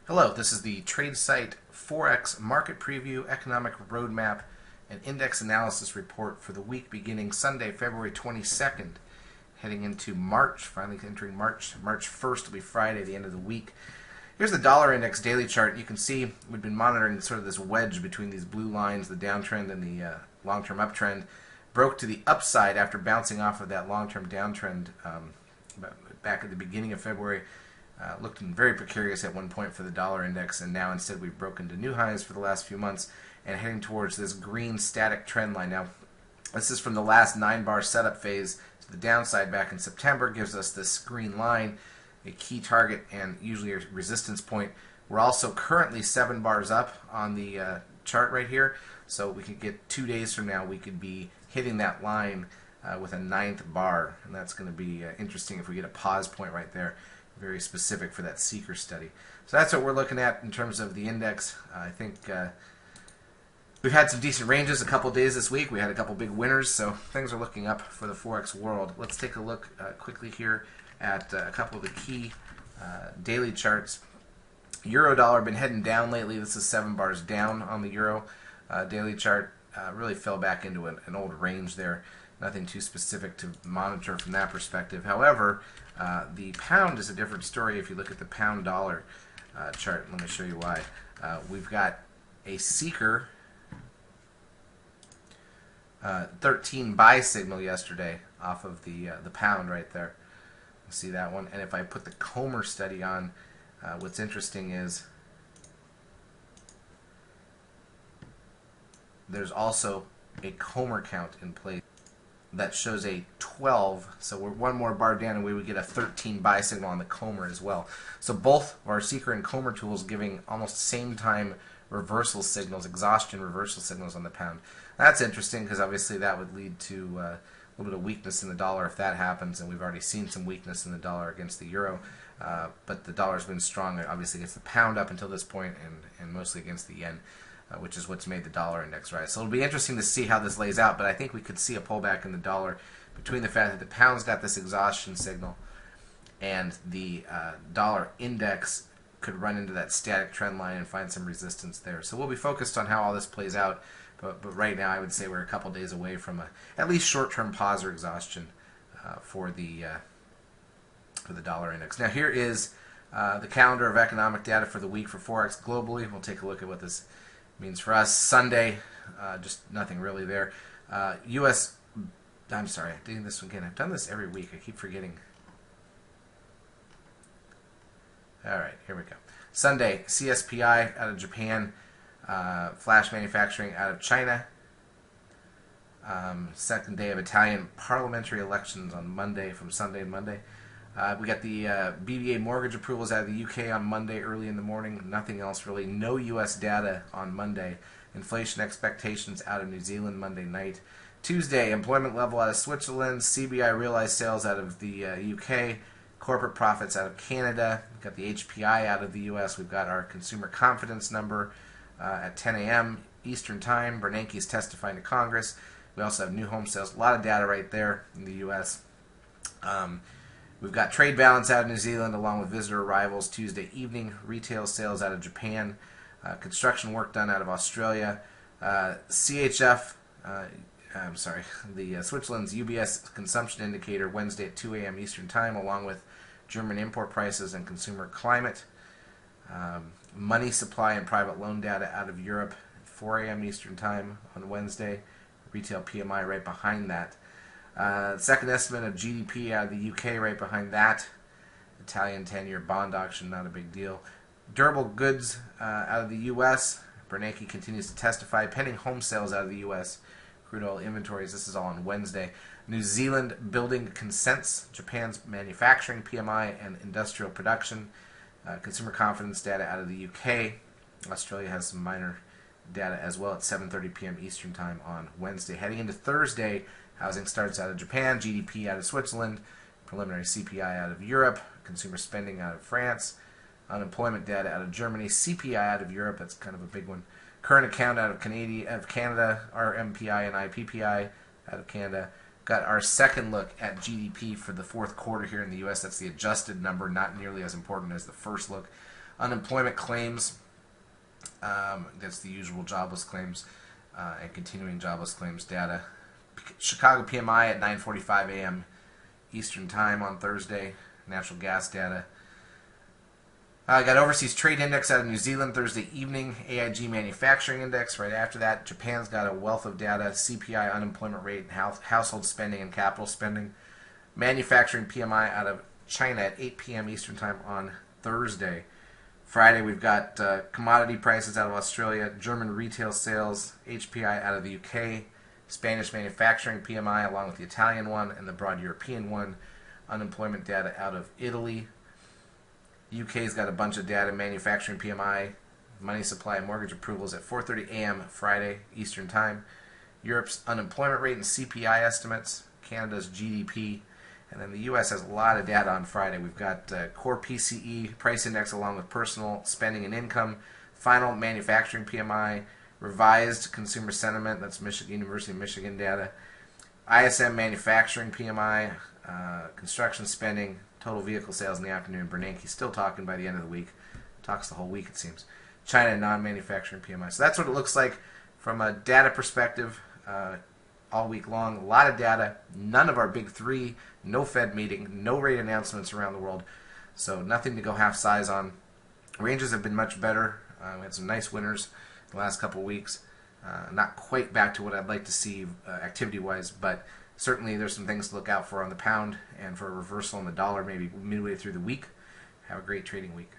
Hello, this is the tradesight Forex Market Preview, Economic Roadmap, and Index Analysis Report for the week beginning Sunday, February 22nd, heading into March, finally entering March. March 1st will be Friday, the end of the week. Here's the dollar index daily chart. You can see we've been monitoring sort of this wedge between these blue lines, the downtrend and the long-term uptrend. Broke to the upside after bouncing off of that long-term downtrend back at the beginning of February. Looked very precarious at one point for the dollar index, and now instead we've broken to new highs for the last few months and heading towards this green static trend line. Now, this is from the last 9-bar setup phase to the downside back in September, gives us this green line, a key target and usually a resistance point. We're also currently 7 bars up on the chart right here, so we could get 2 days from now we could be hitting that line with a 9th bar, and that's going to be interesting if we get a pause point right there. Very specific for that seeker study. So that's what we're looking at in terms of the index. I think we've had some decent ranges a couple days this week. We had a couple big winners, so things are looking up for the Forex world. Let's take a look quickly here at a couple of the key daily charts. Euro dollar been heading down lately. This is 7 bars down on the euro daily chart. Really fell back into an old range there. Nothing too specific to monitor from that perspective. However, the pound is a different story if you look at the pound dollar chart. Let me show you why. We've got a seeker 13 buy signal yesterday off of the pound right there. You see that one? And if I put the Comer study on, what's interesting is there's also a Comer count in place that shows a 12, so we're one more bar down and we would get a 13 buy signal on the Comer as well. So both our seeker and Comer tools giving almost same time reversal signals, exhaustion reversal signals on the pound. That's interesting because obviously that would lead to a little bit of weakness in the dollar if that happens, and we've already seen some weakness in the dollar against the euro, but the dollar's been strong obviously against the pound up until this point, and mostly against the yen. Which is what's made the dollar index rise. So it'll be interesting to see how this lays out, but I think we could see a pullback in the dollar between the fact that the pound's got this exhaustion signal and the dollar index could run into that static trend line and find some resistance there. So we'll be focused on how all this plays out, but right now I would say we're a couple days away from at least short-term pause or exhaustion for the dollar index. Now here is the calendar of economic data for the week for Forex globally. We'll take a look at what this means for us. Sunday, just nothing really there. U.S. I'm sorry, I'm doing this again. I've done this every week. I keep forgetting. All right, here we go. Sunday, CSPI out of Japan, flash manufacturing out of China. Second day of Italian parliamentary elections on Monday, from Sunday and Monday. We got the BBA mortgage approvals out of the UK on Monday early in the morning. Nothing else really. No U.S. data on Monday. Inflation expectations out of New Zealand Monday night. Tuesday, employment level out of Switzerland. CBI realized sales out of the UK. Corporate profits out of Canada. We've got the HPI out of the U.S. We've got our consumer confidence number at 10 a.m. Eastern Time. Bernanke's testifying to Congress. We also have new home sales. A lot of data right there in the U.S. We've got trade balance out of New Zealand along with visitor arrivals Tuesday evening, retail sales out of Japan, construction work done out of Australia, CHF, the Switzerland's UBS consumption indicator Wednesday at 2 a.m. Eastern Time along with German import prices and consumer climate, money supply and private loan data out of Europe at 4 a.m. Eastern Time on Wednesday, retail PMI right behind that. Second estimate of GDP out of the UK right behind that. Italian 10-year bond auction, not a big deal. Durable goods out of the U.S. Bernanke continues to testify. Pending home sales out of the U.S. Crude oil inventories. This is all on Wednesday. New Zealand building consents. Japan's manufacturing PMI and industrial production. Consumer confidence data out of the UK. Australia has some minor data as well at 7:30 p.m. Eastern Time on Wednesday. Heading into Thursday, housing starts out of Japan, GDP out of Switzerland, preliminary CPI out of Europe, consumer spending out of France, unemployment data out of Germany, CPI out of Europe, that's kind of a big one, current account out of Canada, RMPI and IPPI out of Canada. Got our second look at GDP for the fourth quarter here in the U.S. That's the adjusted number, not nearly as important as the first look. Unemployment claims, that's the usual jobless claims and continuing jobless claims data. Chicago PMI at 9:45 a.m. Eastern Time on Thursday. Natural gas data. Got Overseas Trade Index out of New Zealand Thursday evening. AIG Manufacturing Index right after that. Japan's got a wealth of data. CPI, unemployment rate, household spending, and capital spending. Manufacturing PMI out of China at 8 p.m. Eastern Time on Thursday. Friday we've got commodity prices out of Australia. German retail sales, HPI out of the UK. Spanish manufacturing PMI along with the Italian one and the broad European one. Unemployment data out of Italy. UK's got a bunch of data, manufacturing PMI, money supply, and mortgage approvals at 4:30 a.m. Friday Eastern Time. Europe's unemployment rate and CPI estimates, Canada's GDP, and then the U.S. has a lot of data on Friday. We've got core PCE price index along with personal spending and income, final manufacturing PMI, revised consumer sentiment, that's University of Michigan data, ISM manufacturing PMI, construction spending, total vehicle sales in the afternoon. Bernanke's still talking by the end of the week. Talks the whole week, it seems. China non-manufacturing PMI. So that's what it looks like from a data perspective all week long. A lot of data. None of our big three. No Fed meeting. No rate announcements around the world. So nothing to go half size on. Ranges have been much better. We had some nice winners the last couple of weeks. Not quite back to what I'd like to see activity-wise, but certainly there's some things to look out for on the pound and for a reversal on the dollar maybe midway through the week. Have a great trading week.